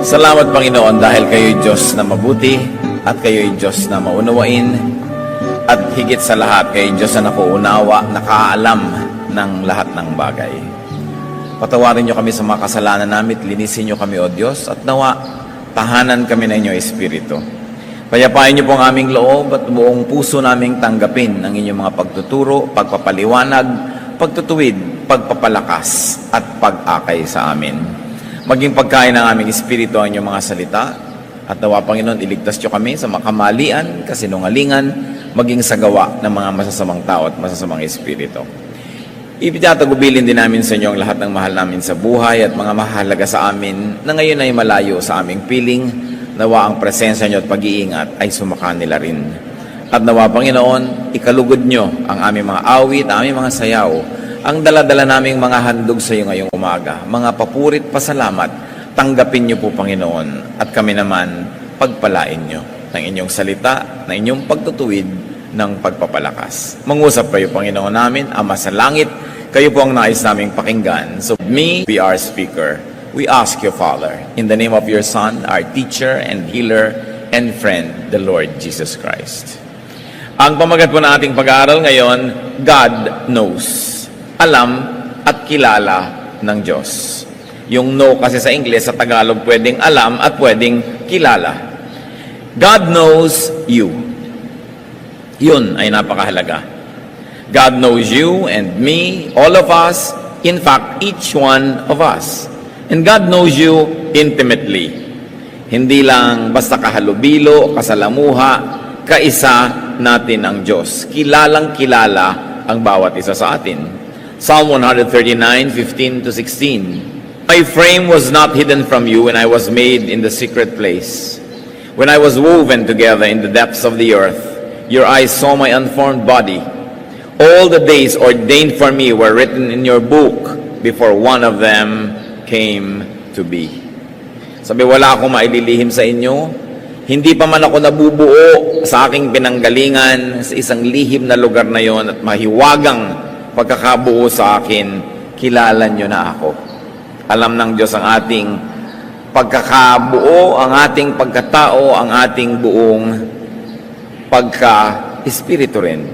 Salamat, Panginoon, dahil kayo'y Diyos na mabuti at kayo'y Diyos na maunawain at higit sa lahat, kayo'y Diyos na nakuunawa, nakaalam ng lahat ng bagay. Patawarin niyo kami sa mga kasalanan namin, linisin niyo kami, O Diyos, at nawa, tahanan kami ng inyong Espiritu. Payapain niyo po ang aming loob at buong puso naming tanggapin ang inyong mga pagtuturo, pagpapaliwanag, pagtutuwid, pagpapalakas at pag-akay sa amin. Maging pagkain ng aming Espiritu ang inyong mga salita at nawa, Panginoon, iligtas niyo kami sa makamalian, kasinungalingan, maging sa gawa ng mga masasamang tao at masasamang Espiritu. Ipinatagubilin din namin sa inyo ang lahat ng mahal namin sa buhay at mga mahalaga sa amin na ngayon ay malayo sa aming piling. Nawa ang presensya niyo at pag-iingat ay sumakanila rin. At nawa, Panginoon, ikalugod niyo ang aming mga awit, ang aming mga sayaw, ang dala-dala naming mga handog sa iyo ngayong umaga, mga papurit, pasalamat, tanggapin niyo po, Panginoon, at kami naman pagpalain niyo ng inyong salita, ng inyong pagtutuwid, ng pagpapalakas. Mangusap kayo, Panginoon namin, Ama sa langit, kayo po ang nais naming pakinggan. So me, be our speaker. We ask you, Father, in the name of your Son, our teacher and healer and friend, the Lord Jesus Christ. Ang pamagat po na ating pag-aaral ngayon, God knows. Alam at kilala ng Diyos. Yung know kasi sa English, sa Tagalog, pwedeng alam at pwedeng kilala. God knows you. Yun ay napakahalaga. God knows you and me, all of us, in fact, each one of us. And God knows you intimately. Hindi lang basta kahalubilo, kasalamuha, kaisa natin ang Diyos. Kilalang kilala ang bawat isa sa atin. Psalm 139:15-16. My frame was not hidden from you when I was made in the secret place. When I was woven together in the depths of the earth, your eyes saw my unformed body. All the days ordained for me were written in your book before one of them came to be. Sabi, wala akong maililihim sa inyo. Hindi pa man ako nabubuo sa aking pinanggalingan sa isang lihim na lugar na yon at mahiwagang pagkakabuo sa akin, kilala nyo na ako. Alam ng Diyos ang ating pagkakabuo, ang ating pagkatao, ang ating buong pagka-espiritu rin.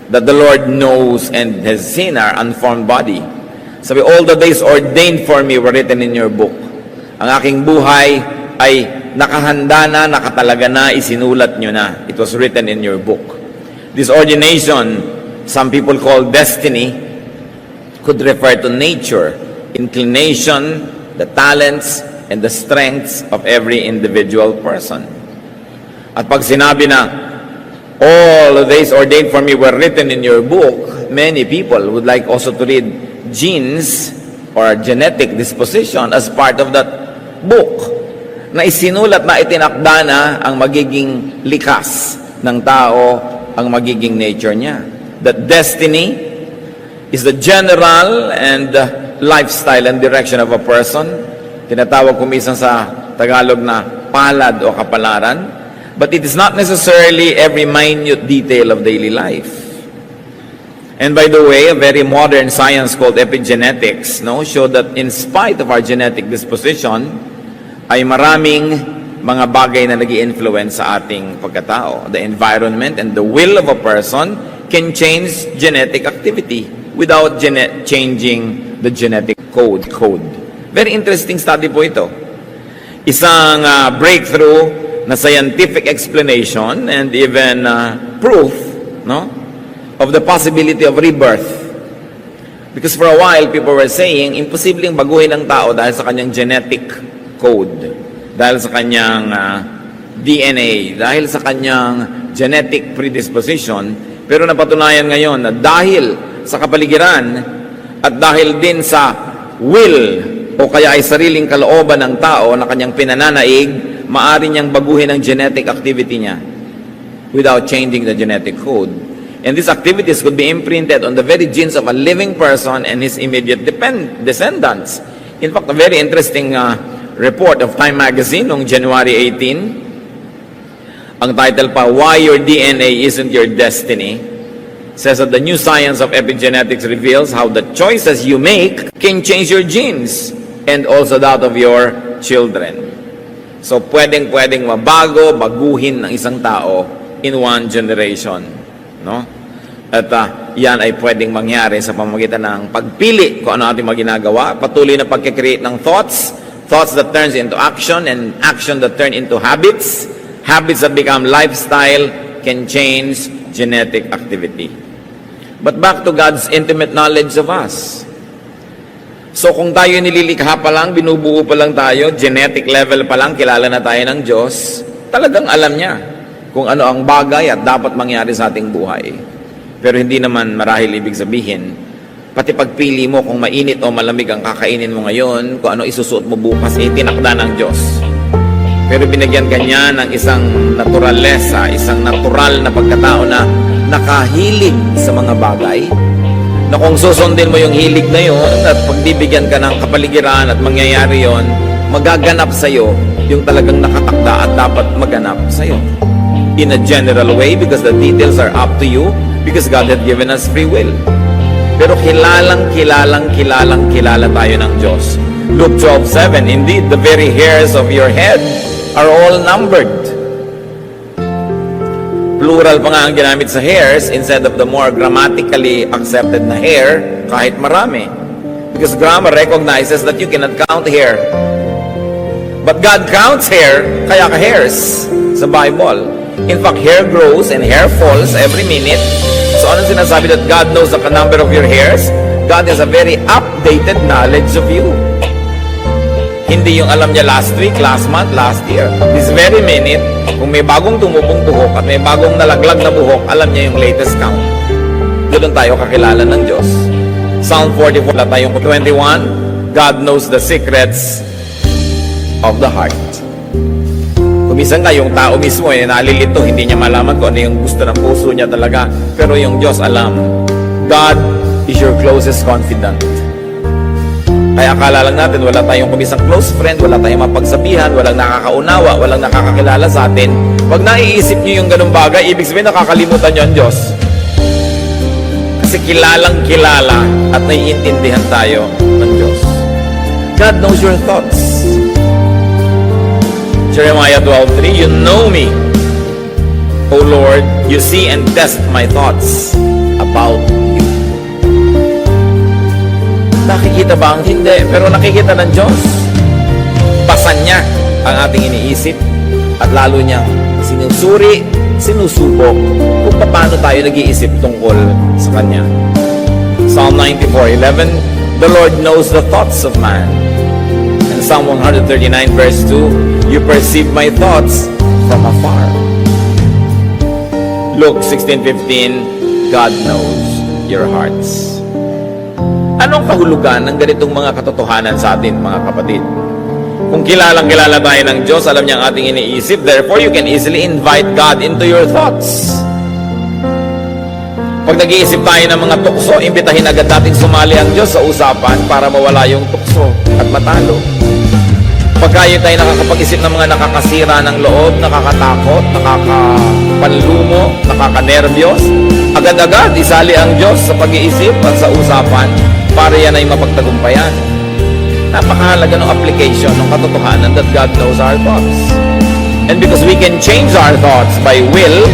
That the Lord knows and has seen our unformed body. Sabi, all the days ordained for me were written in your book. Ang aking buhay ay nakahanda na, nakatalaga na, isinulat nyo na. It was written in your book. This ordination, some people call destiny, could refer to nature, inclination, the talents, and the strengths of every individual person. At pag sinabi na, all of these ordained for me were written in your book, many people would like also to read genes or genetic disposition as part of that book na isinulat na itinakda na ang magiging likas ng tao, ang magiging nature niya. That destiny is the general and lifestyle and direction of a person. Tinatawag ko minsan sa Tagalog na palad o kapalaran. But it is not necessarily every minute detail of daily life. And by the way, a very modern science called epigenetics showed that in spite of our genetic disposition, ay maraming mga bagay na nag-i-influence sa ating pagkatao. The environment and the will of a person can change genetic activity without changing the genetic code. Very interesting study po ito. Isang breakthrough na scientific explanation and even proof of the possibility of rebirth. Because for a while, people were saying, imposibleng baguhin ang tao dahil sa kanyang genetic code, dahil sa kanyang DNA, dahil sa kanyang genetic predisposition. Pero napatunayan ngayon na dahil sa kapaligiran at dahil din sa will o kaya ay sariling kalooban ng tao na kanyang pinananaig, maaari niyang baguhin ang genetic activity niya without changing the genetic code. And these activities could be imprinted on the very genes of a living person and his immediate descendants. In fact, a very interesting report of Time Magazine noong January 18, ang title pa, Why Your DNA Isn't Your Destiny, says that the new science of epigenetics reveals how the choices you make can change your genes and also that of your children. So, pwedeng mabago, baguhin ng isang tao in one generation. No? At yan ay pwedeng mangyari sa pamamagitan ng pagpili kung ano ating ginagawa, patuloy na pagkikreate ng thoughts that turns into action, and action that turn into habits, habits that become lifestyle, can change genetic activity. But back to God's intimate knowledge of us. So kung tayo nililikha pa lang, binubuo pa lang tayo, genetic level pa lang, kilala na tayo ng Diyos, talagang alam niya kung ano ang bagay at dapat mangyari sa ating buhay. Pero hindi naman marahil ibig sabihin, pati pagpili mo kung mainit o malamig ang kakainin mo ngayon, kung ano isusuot mo bukas, tinakda ng Diyos. Pero binigyan ka niya ng isang naturalesa, isang natural na pagkatao na nakahilig sa mga bagay, na kung susundin mo yung hilig na yun at pagbibigyan ka ng kapaligiran at mangyayari yon, magaganap sa'yo yung talagang nakatakda at dapat maganap sa'yo. In a general way, because the details are up to you, because God had given us free will. Pero kilala tayo ng Diyos. Luke 12:7, indeed, the very hairs of your head are all numbered. Plural pa nga ang ginamit sa hairs instead of the more grammatically accepted na hair, kahit marami. Because grammar recognizes that you cannot count hair. But God counts hair, kaya ka hairs sa Bible. In fact, hair grows and hair falls every minute. So anong sinasabi that God knows the number of your hairs? God has a very updated knowledge of you. Hindi yung alam niya last week, last month, last year. This very minute, kung may bagong tumubong buhok at may bagong nalaglag na buhok, alam niya yung latest count. Doon tayo kakilala ng Diyos. Psalm 44, tayong 21, God knows the secrets of the heart. Kumisan nga, yung tao mismo nalilito, hindi niya malaman kung ano yung gusto ng puso niya talaga. Pero yung Diyos alam. God is your closest confidant. Kaya akala lang natin, wala tayong kumisang close friend, wala tayong mapagsabihan, walang nakakaunawa, walang nakakakilala sa atin. Pag naiisip niyo yung ganung bagay, ibig sabihin nakakalimutan niyo ang Diyos. Kasi kilala at naiintindihan tayo ng Diyos. God knows your thoughts. Jeremiah 12:3, you know me, O Lord, you see and test my thoughts about you. Nakikita ba ang hindi? Pero nakikita ng Diyos. Pasan niya ang ating iniisip at lalo niyang sinusuri, sinusubok kung paano tayo nag-iisip tungkol sa Kanya. Psalm 94:11, the Lord knows the thoughts of man. And Psalm 139 verse 2, you perceive my thoughts from afar. Luke 16:15, God knows your hearts. Anong kahulugan ng ganitong mga katotohanan sa atin, mga kapatid? Kung kilala tayo ng Diyos, alam niya ang ating iniisip, therefore you can easily invite God into your thoughts. Pag nag-iisip tayo ng mga tukso, imbitahin agad natin sumali ang Diyos sa usapan para mawala yung tukso at matalo. Pagkayo tayo nakakapag-isip ng mga nakakasira ng loob, nakakatakot, nakakapanlumo, nakakanerbiyos, agad-agad isali ang Diyos sa pag-iisip at sa usapan para yan ay mapagtagumpayan. Napakahalaga ng application ng katotohanan that God knows our thoughts. And because we can change our thoughts by will,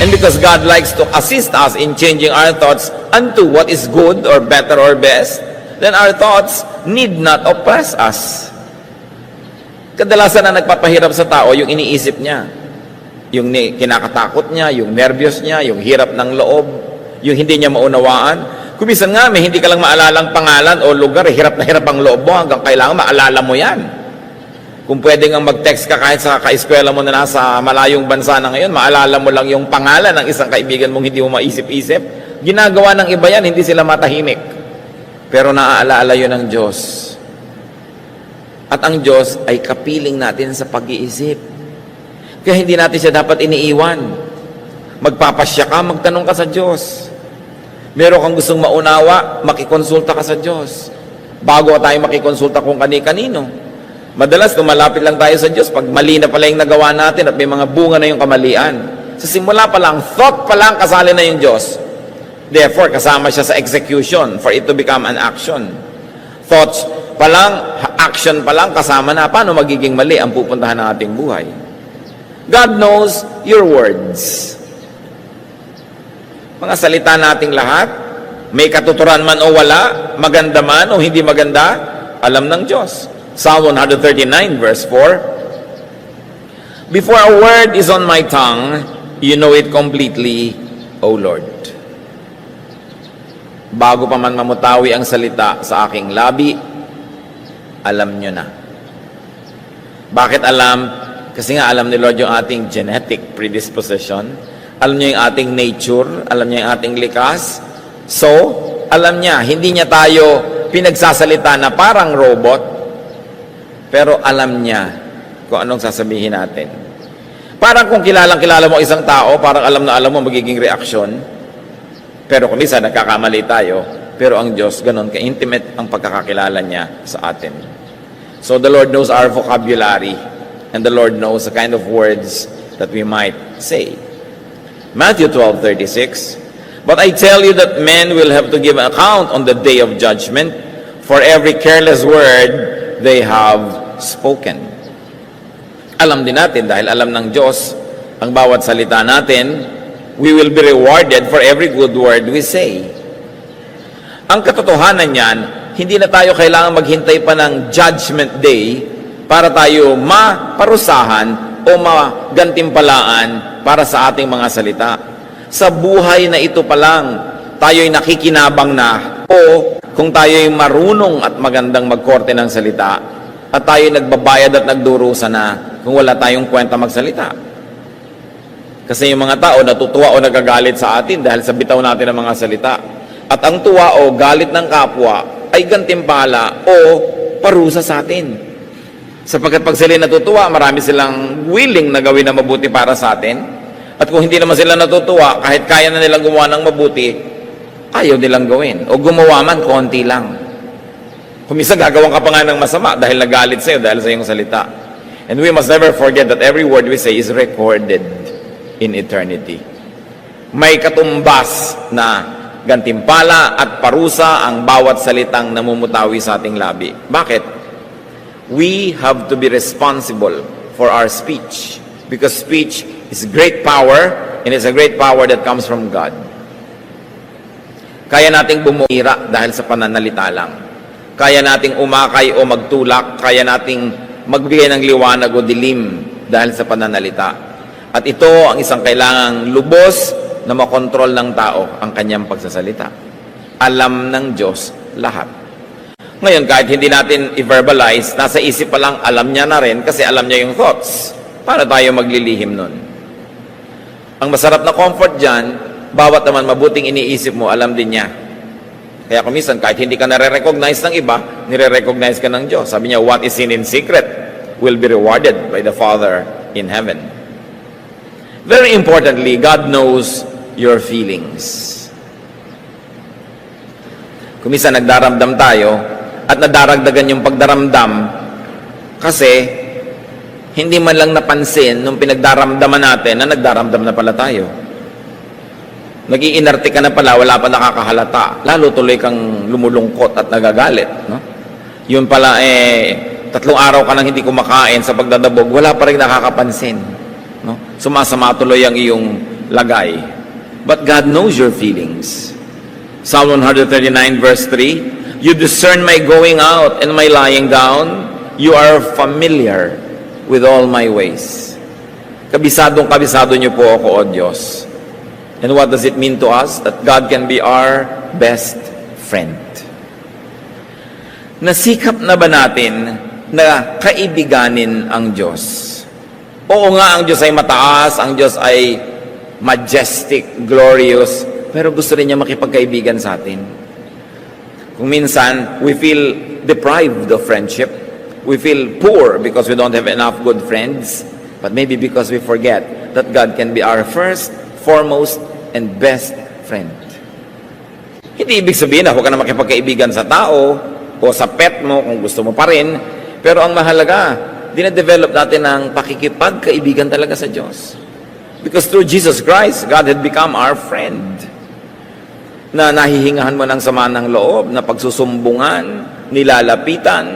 and because God likes to assist us in changing our thoughts unto what is good or better or best, then our thoughts need not oppress us. Kadalasan na nagpapahirap sa tao yung iniisip niya. Yung kinakatakot niya, yung nervyos niya, yung hirap ng loob, yung hindi niya maunawaan. Kumisan nga, may hindi ka lang maalalang pangalan o lugar, hirap na hirap ang loob mo hanggang kailangan maalala mo yan. Kung pwede nga mag-text ka kahit sa ka-eskwela mo na nasa malayong bansa na ngayon, maalala mo lang yung pangalan ng isang kaibigan mong hindi mo maisip-isip. Ginagawa ng iba yan, hindi sila matahimik. Pero naaalaala yun ng Diyos. At ang Diyos ay kapiling natin sa pag-iisip. Kaya hindi natin siya dapat iniiwan. Magpapasya ka, magtanong ka sa Diyos. Meron kang gustong maunawa, makikonsulta ka sa Diyos. Bago tayo makikonsulta kung kani-kanino. Madalas, tumalapit lang tayo sa Diyos pag mali na pala yung nagawa natin at may mga bunga na yung kamalian. Sa simula pa lang, thought pa lang, kasali na yung Diyos. Therefore, kasama siya sa execution for it to become an action. Thoughts pa lang, action pa lang, kasama na, paano magiging mali ang pupuntahan ng ating buhay? God knows your words. Mga salita nating lahat, may katuturan man o wala, maganda man o hindi maganda, alam ng Diyos. Psalm 139 verse 4, Before a word is on my tongue, you know it completely, O Lord. Bago pa man mamutawi ang salita sa aking labi, alam nyo na. Bakit alam? Kasi nga alam ni Lord yung ating genetic predisposition. Alam niya yung ating nature. Alam niya yung ating likas. So, alam niya, hindi niya tayo pinagsasalita na parang robot, pero alam niya kung anong sasabihin natin. Parang kung kilala mo isang tao, parang alam na alam mo magiging reaksyon. Pero kung minsan nagkakamali tayo, pero ang Diyos, ganun ka-intimate ang pagkakakilala niya sa atin. So the Lord knows our vocabulary, and the Lord knows the kind of words that we might say. Matthew 12:36, But I tell you that men will have to give account on the day of judgment for every careless word they have spoken. Alam din natin, dahil alam ng Diyos ang bawat salita natin, we will be rewarded for every good word we say. Ang katotohanan niyan, hindi na tayo kailangan maghintay pa ng judgment day para tayo maparusahan o magantimpalaan para sa ating mga salita. Sa buhay na ito pa lang, tayo'y nakikinabang na, o kung tayo'y marunong at magandang magkorte ng salita, at tayo'y nagbabayad at nagdurusa na kung wala tayong kwenta magsalita. Kasi yung mga tao natutuwa o nagagalit sa atin dahil sa bitaw natin ng mga salita. At ang tuwa o galit ng kapwa ay gantimpala o parusa sa atin. Sapagkat pag sila natutuwa, marami silang willing na gawin na mabuti para sa atin. At kung hindi naman sila natutuwa, kahit kaya na nilang gumawa ng mabuti, ayaw nilang gawin. O gumawa man, konti lang. Kumisa gagawin ka pa nga ng masama dahil nagalit sa'yo, dahil sa iyong salita. And we must never forget that every word we say is recorded in eternity. May katumbas na gantimpala at parusa ang bawat salitang namumutawi sa ating labi. Bakit? We have to be responsible for our speech. Because speech is great power, and it's a great power that comes from God. Kaya nating bumira dahil sa pananalita lang. Kaya nating umakay o magtulak, kaya nating magbigay ng liwanag o dilim dahil sa pananalita. At ito ang isang kailangang lubos na makontrol ng tao ang kanyang pagsasalita. Alam ng Diyos lahat. Ngayon, kahit hindi natin i-verbalize, nasa isip pa lang, alam niya na rin kasi alam niya yung thoughts. Paano tayo maglilihim nun? Ang masarap na comfort dyan, bawat naman mabuting iniisip mo, alam din niya. Kaya kumisan, kahit hindi ka nare-recognize ng iba, nire-recognize ka ng Diyos. Sabi niya, what is seen in secret will be rewarded by the Father in heaven. Very importantly, God knows your feelings. Kumisan, nagdaramdam tayo, at nadaragdagan yung pagdaramdam, kasi hindi man lang napansin nung pinagdaramdaman natin na nagdaramdam na pala tayo. Nag-iinarte ka na pala, wala pa nakakahalata. Lalo tuloy kang lumulungkot at nagagalit. No? Yun pala, 3 araw ka nang hindi kumakain sa pagdadabog, wala pa rin nakakapansin. No? Sumasama tuloy ang iyong lagay. But God knows your feelings. Psalm 139 verse 3, You discern my going out and my lying down. You are familiar with all my ways. Kabisado niyo po ako, O Diyos. And what does it mean to us? That God can be our best friend. Nasikap na ba natin na kaibiganin ang Diyos? Oo nga, ang Diyos ay mataas, ang Diyos ay majestic, glorious, pero gusto rin niya makipagkaibigan sa atin. Kung minsan, we feel deprived of friendship. We feel poor because we don't have enough good friends. But maybe because we forget that God can be our first, foremost, and best friend. Hindi ibig sabihin na huwag ka na makipagkaibigan sa tao o sa pet mo kung gusto mo pa rin. Pero ang mahalaga, dinadevelop natin ang pakikipagkaibigan talaga sa Diyos. Because through Jesus Christ, God had become our friend. Na nahihingahan mo ng sama ng loob, na pagsusumbungan, nilalapitan,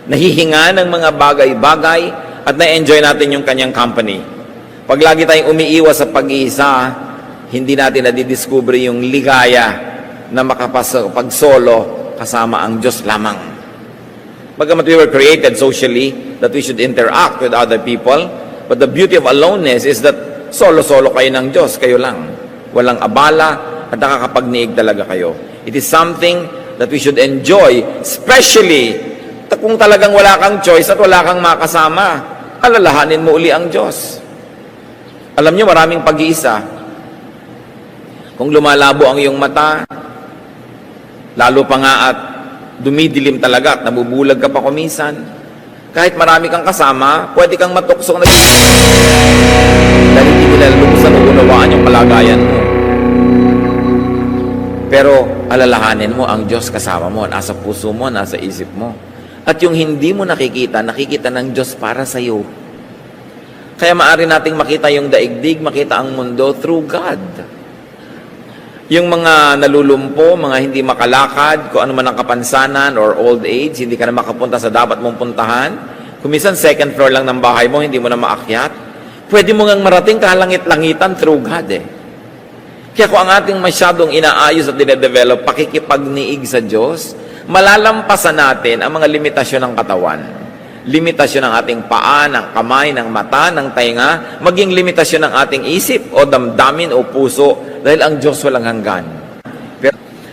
nahihinga ng mga bagay-bagay, at na-enjoy natin yung kanyang company. Pag lagi tayong umiiwas sa pag-iisa, hindi natin nadidiscover yung ligaya na makapag-solo kasama ang Diyos lamang. Bagamat we were created socially, that we should interact with other people, but the beauty of aloneness is that solo-solo kayo ng Diyos, kayo lang. Walang abala at nakakapagniig talaga kayo. It is something that we should enjoy, especially kung talagang wala kang choice at wala kang makasama, alalahanin mo uli ang Diyos. Alam niyo, maraming pag-iisa. Kung lumalabo ang iyong mata, lalo pa nga at dumidilim talaga at nabubulag ka pa kumisan, kahit marami kang kasama, pwede kang matuksok na dahil hindi nila lumusan o unawaan yung kalagayan mo. Pero alalahanin mo ang Diyos kasama mo, nasa puso mo, nasa isip mo. At yung hindi mo nakikita, nakikita ng Diyos para sa iyo. Kaya maaari nating makita yung daigdig, makita ang mundo through God. Yung mga nalulumpo, mga hindi makalakad, kung ano man ang kapansanan or old age, hindi ka na makapunta sa dapat mong puntahan. Kung minsan second floor lang ng bahay mo, hindi mo na maakyat. Pwede mo ngang marating kalangit-langitan through God eh. Kaya kung ang ating masyadong inaayos at dinedevelop, pakikipagniig sa Diyos, malalampasan natin ang mga limitasyon ng katawan. Limitasyon ng ating paa, ng kamay, ng mata, ng tainga, maging limitasyon ng ating isip o damdamin o puso dahil ang Diyos walang hanggan.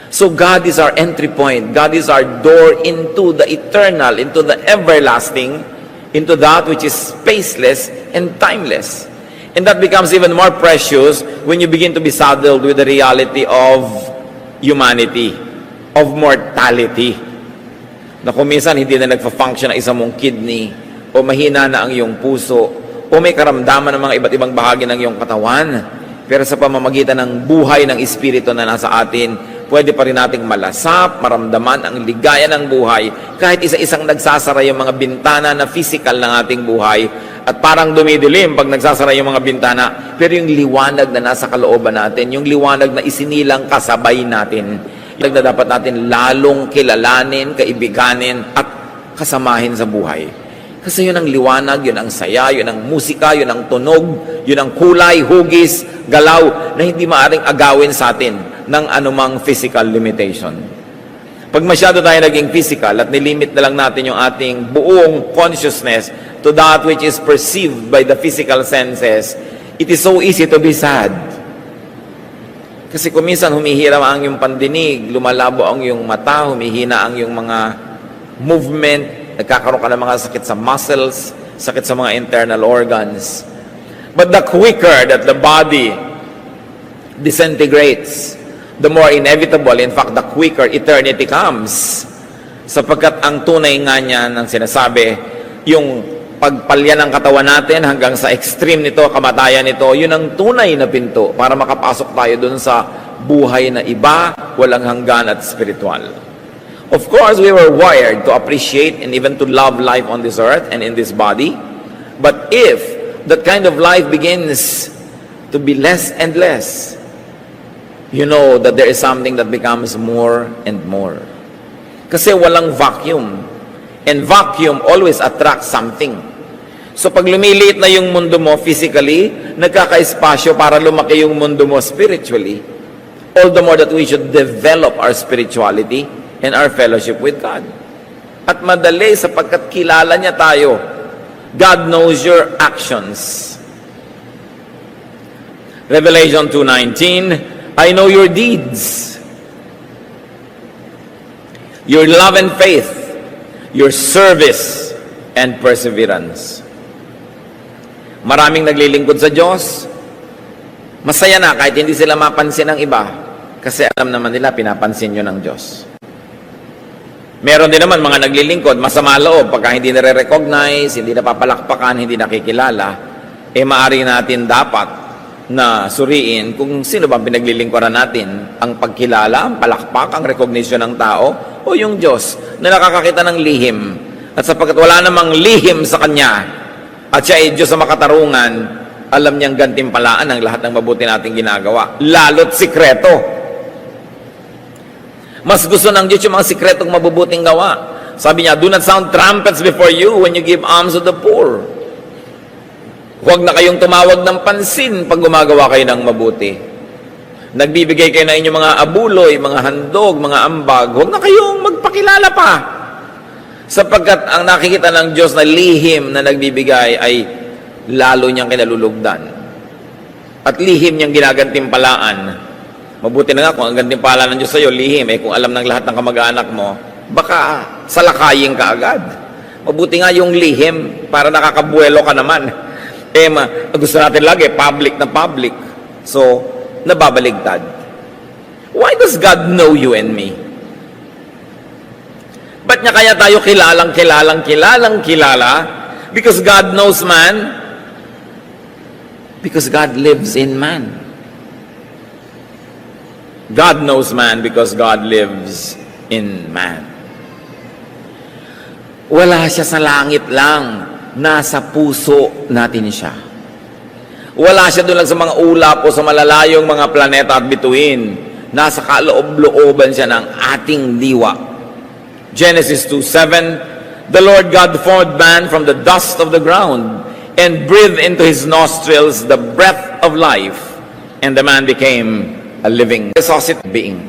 So God is our entry point. God is our door into the eternal, into the everlasting, into that which is spaceless and timeless. And that becomes even more precious when you begin to be saddled with the reality of humanity, of mortality. Na kung minsan hindi na nagfa-function ang isang mong kidney, o mahina na ang iyong puso, o may karamdaman ng mga iba't ibang bahagi ng iyong katawan, pero sa pamamagitan ng buhay ng Espiritu na nasa atin, pwede pa rin nating malasap, maramdaman ang ligaya ng buhay, kahit isa-isang nagsasara yung mga bintana na physical ng ating buhay, at parang dumidilim pag nagsasara yung mga bintana, pero yung liwanag na nasa kalooban natin, yung liwanag na isinilang kasabay natin, yung na dapat natin lalong kilalanin, kaibiganin, at kasamahin sa buhay. Kasi yun ang liwanag, yun ang saya, yun ang musika, yun ang tunog, yun ang kulay, hugis, galaw, na hindi maaring agawin sa atin ng anumang physical limitation. Pag masyado tayo naging physical at nilimit na lang natin yung ating buong consciousness to that which is perceived by the physical senses, it is so easy to be sad. Kasi kung minsan humihiram ang iyong pandinig, lumalabo ang iyong mata, humihina ang iyong mga movement, nagkakaroon ka ng mga sakit sa muscles, sakit sa mga internal organs. But the quicker that the body disintegrates, the more inevitable, in fact, the quicker eternity comes. Sapagkat ang tunay nga niya ng sinasabi, yung pagpalya ng katawan natin hanggang sa extreme nito, kamatayan nito, yun ang tunay na pinto para makapasok tayo dun sa buhay na iba, walang hanggan at spiritual. Of course, we were wired to appreciate and even to love life on this earth and in this body. But if that kind of life begins to be less and less, you know that there is something that becomes more and more. Kasi walang vacuum. And vacuum always attracts something. So pag lumiliit na yung mundo mo physically, nagkaka-espasyo para lumaki yung mundo mo spiritually. All the more that we should develop our spirituality and our fellowship with God. At madali sapagkat kilala niya tayo. God knows your actions. Revelation 2:19, I know your deeds, your love and faith, your service and perseverance. Maraming naglilingkod sa Diyos, masaya na kahit hindi sila mapansin ng iba, kasi alam naman nila pinapansin nyo ng Diyos. Meron din naman mga naglilingkod, masama loob, pagka hindi nare-recognize, hindi napapalakpakan, hindi nakikilala, maaari natin dapat na suriin kung sino bang pinaglilingkuran natin, ang pagkilala, ang palakpak, ang recognition ng tao, o yung Diyos na nakakakita ng lihim. At sapagkat wala namang lihim sa Kanya, at siya ay Diyos sa makatarungan, alam niyang gantimpalaan ang lahat ng mabuti nating ginagawa, lalo't sikreto. Mas gusto ng Diyos yung mga sikretong mabubuting gawa. Sabi niya, do not sound trumpets before you when you give alms to the poor. Huwag na kayong tumawag ng pansin pag gumagawa kayo ng mabuti. Nagbibigay kayo na inyong mga abuloy, mga handog, mga ambag. Huwag na kayong magpakilala pa. Sapagkat ang nakikita ng Diyos na lihim na nagbibigay ay lalo niyang kinalulugdan. At lihim niyang ginagantimpalaan. Mabuti na nga kung ang gantimpala ng Diyos sa'yo, lihim, kung alam ng lahat ng kamag-anak mo, baka salakayin ka agad. Mabuti nga yung lihim para nakakabuelo ka naman. Gusto natin lagi, public na public. So, nababaligtad. Why does God know you and me? Ba't niya kaya tayo kilala? Because God knows man. Because God lives in man. God knows man because God lives in man. Wala siya sa langit lang. Nasa puso natin siya. Wala siya doon lang sa mga ulap o sa malalayong mga planeta at bituin. Nasa kaloob-looban siya ng ating diwa. Genesis 2:7, the Lord God formed man from the dust of the ground and breathed into his nostrils the breath of life, and the man became a living resuscitate being.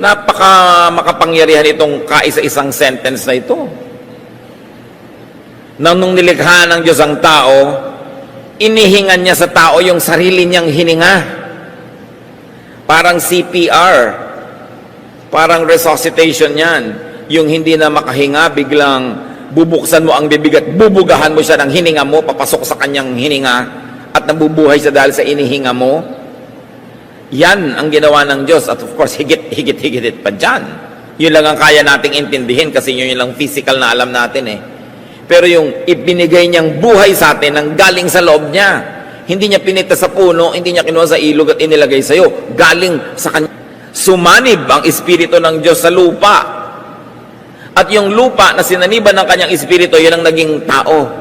Napaka makapangyarihan itong kaisa-isang sentence na ito. Nung nilikha ng Diyos ang tao, inihingan niya sa tao yung sarili niyang hininga. Parang CPR, parang resuscitation yan. Yung hindi na makahinga, biglang bubuksan mo ang bibig at bubugahan mo siya ng hininga mo, papasok sa kanyang hininga, at nabubuhay siya dahil sa inihinga mo. Yan ang ginawa ng Diyos. At of course, higit pa dyan. Yun lang ang kaya nating intindihin kasi yun lang physical na alam natin eh. Pero yung ibinigay niyang buhay sa atin ang galing sa loob niya. Hindi niya pinita sa puno, hindi niya kinuha sa ilog at inilagay sa iyo. Galing sa kanya. Sumanib ang Espiritu ng Diyos sa lupa. At yung lupa na sinaniban ng kanyang Espiritu, yun ang naging tao.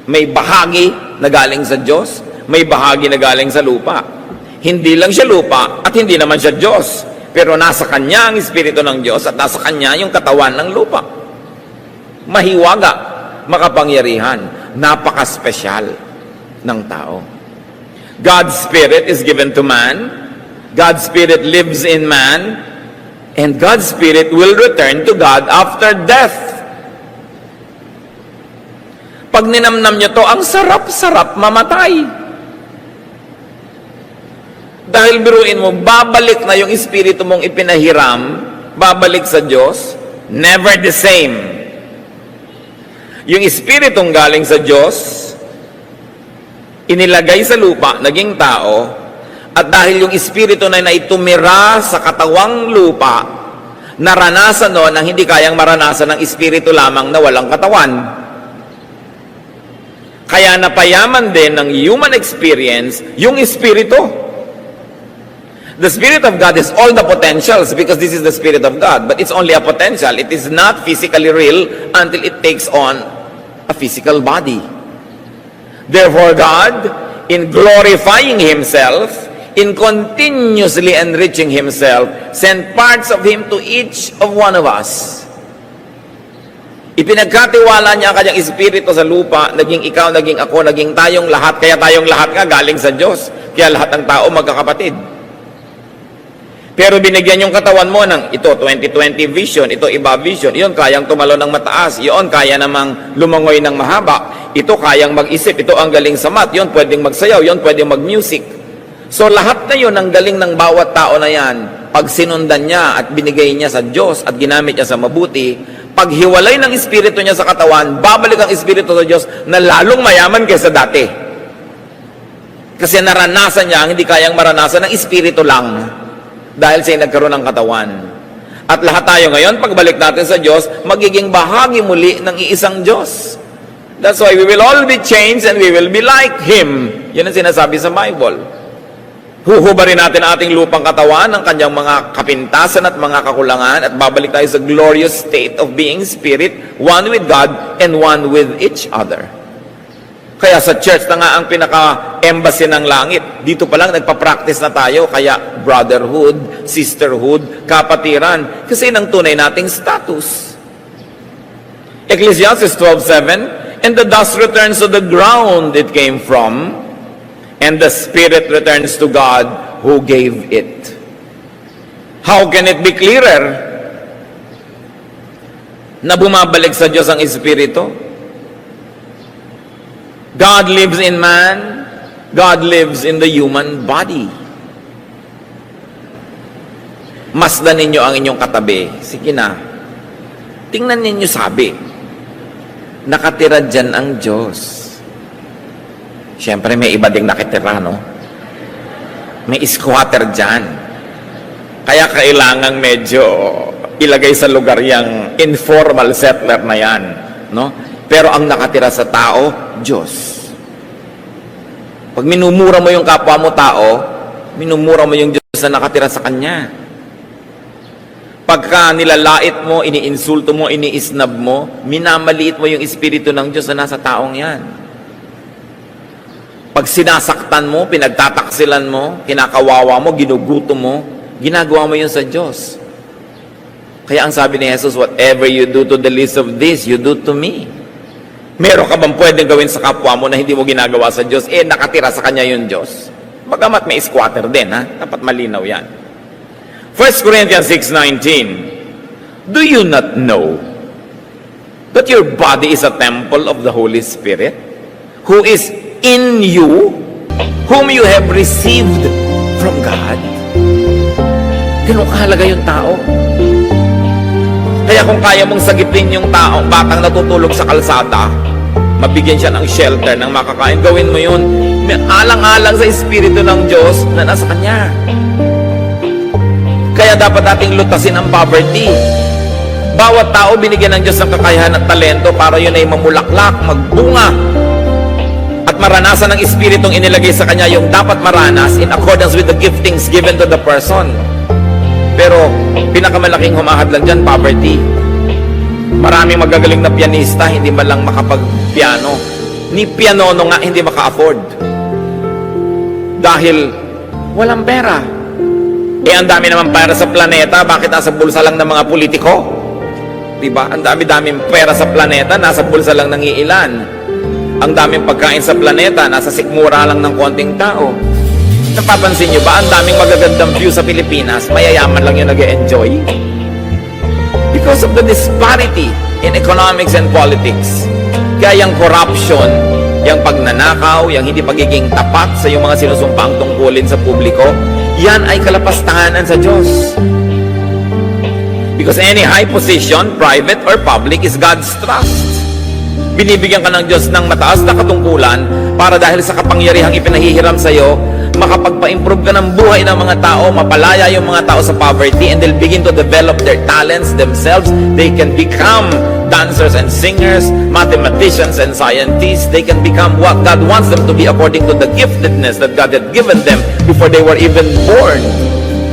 May bahagi na galing sa Diyos, may bahagi na galing sa lupa. Hindi lang siya lupa at hindi naman siya Diyos. Pero nasa kanya ang Espiritu ng Diyos at nasa kanya yung katawan ng lupa. Mahiwaga, makapangyarihan, napaka-special ng tao. God's Spirit is given to man. God's Spirit lives in man. And God's Spirit will return to God after death. Pag ninamnam nyo to, ang sarap-sarap mamatay. Dahil biruin mo, babalik na yung espiritu mong ipinahiram, babalik sa Diyos, never the same. Yung espiritong galing sa Diyos, inilagay sa lupa, naging tao, at dahil yung espiritu na naitumira sa katawang lupa, naranasan noon ang hindi kayang maranasan ng espiritu lamang na walang katawan. Kaya napayaman din ng human experience yung espiritu. The Spirit of God is all the potentials because this is the Spirit of God. But it's only a potential. It is not physically real until it takes on a physical body. Therefore, God, in glorifying Himself, in continuously enriching Himself, sent parts of Him to each of one of us. Ipinagkatiwala niya ang kanyang espiritu sa lupa, naging ikaw, naging ako, naging tayong lahat. Kaya tayong lahat nga galing sa Diyos. Kaya lahat ng tao magkakapatid. Pero binigyan yung katawan mo ng ito 20/20 vision, ito iba vision, iyon kayang tumalon ng mataas, iyon kaya namang lumangoy ng mahaba, ito kayang mag-isip, ito ang galing sa math, iyon pwedeng magsayaw, iyon pwedeng mag-music. So lahat na yun ang galing ng bawat tao na yan, pag sinundan niya at binigay niya sa Diyos at ginamit niya sa mabuti, pag hiwalay ng espiritu niya sa katawan, babalik ang espiritu sa Diyos na lalong mayaman kaysa dati. Kasi naranasan niya ang hindi kayang maranasan ng espiritu lang. Dahil siya nagkaroon ng katawan. At lahat tayo ngayon, pagbalik natin sa Diyos, magiging bahagi muli ng iisang Diyos. That's why we will all be changed and we will be like Him. Yan ang sinasabi sa Bible. Huhubarin natin ating lupang katawan ng kanyang mga kapintasan at mga kakulangan at babalik tayo sa glorious state of being spirit, one with God and one with each other. Kaya sa church na nga ang pinaka-embassy ng langit. dito pa lang nagpa-practice na tayo, kaya brotherhood, sisterhood, kapatiran, kasi ng tunay nating status. Ecclesiastes 12:7, and the dust returns to the ground it came from, and the spirit returns to God who gave it. How can it be clearer na bumabalik sa Diyos ang Espiritu? God lives in man, God lives in the human body. Masdan ninyo ang inyong katabi. Sige na. Tingnan ninyo, sabi. Nakatira dyan ang Diyos. Siyempre, may iba ding nakitira, no? May squatter dyan. Kaya kailangan medyo ilagay sa lugar yung informal settler na yan, no? Pero ang nakatira sa tao, Diyos. Pag minumura mo yung kapwa mo tao, minumura mo yung Diyos na nakatira sa Kanya. Pagka nilalait mo, iniinsulto mo, iniisnab mo, minamaliit mo yung Espiritu ng Diyos na nasa taong yan. Pag sinasaktan mo, pinagtataksilan mo, kinakawawa mo, ginugutom mo, ginagawa mo yun sa Diyos. Kaya ang sabi ni Jesus, whatever you do to the least of this, you do to me. Meron ka bang pwedeng gawin sa kapwa mo na hindi mo ginagawa sa Diyos? Nakatira sa Kanya yung Diyos. Bagamat may squatter din, ha? Dapat malinaw yan. 1 Corinthians 6:19, do you not know that your body is a temple of the Holy Spirit, who is in you, whom you have received from God? Ganun kahalaga yung tao. Kaya kung kaya mong sagitin yung taong batang natutulog sa kalsada, mabigyan siya ng shelter, ng makakain, gawin mo yun. May alang-alang sa Espiritu ng Diyos na nasa Kanya. Kaya dapat nating lutasin ang poverty. Bawat tao binigyan ng Diyos ng kakayahan at talento para yun ay mamulaklak, magbunga, at maranasan ng Espiritong inilagay sa Kanya yung dapat maranas in accordance with the giftings given to the person. Pero pinakamalaking humahadlang dyan, poverty. Maraming magagaling na pianista, hindi man lang makapag-piano. Ni pianono nga, hindi maka-afford. Dahil walang pera. Ang dami naman pera sa planeta, bakit nasa bulsa lang ng mga politiko? Diba? Ang dami-daming pera sa planeta, nasa bulsa lang ng iilan. Ang daming pagkain sa planeta, nasa sikmura lang ng konting tao. Napapansin nyo ba, ang daming magagandang view sa Pilipinas, mayayaman lang yung nag-e-enjoy? Because of the disparity in economics and politics. Kaya yung corruption, yung pagnanakaw, yung hindi pagiging tapat sa yung mga sinusumpaang tungkulin sa publiko, yan ay kalapastanganan sa Diyos. Because any high position, private or public, is God's trust. Binibigyan ka ng Diyos ng mataas na katungkulan para dahil sa kapangyarihang ipinahihiram sa iyo, makapagpa-improve ka ng buhay ng mga tao, mapalaya yung mga tao sa poverty, and they'll begin to develop their talents themselves. They can become dancers and singers, mathematicians and scientists. They can become what God wants them to be according to the giftedness that God had given them before they were even born.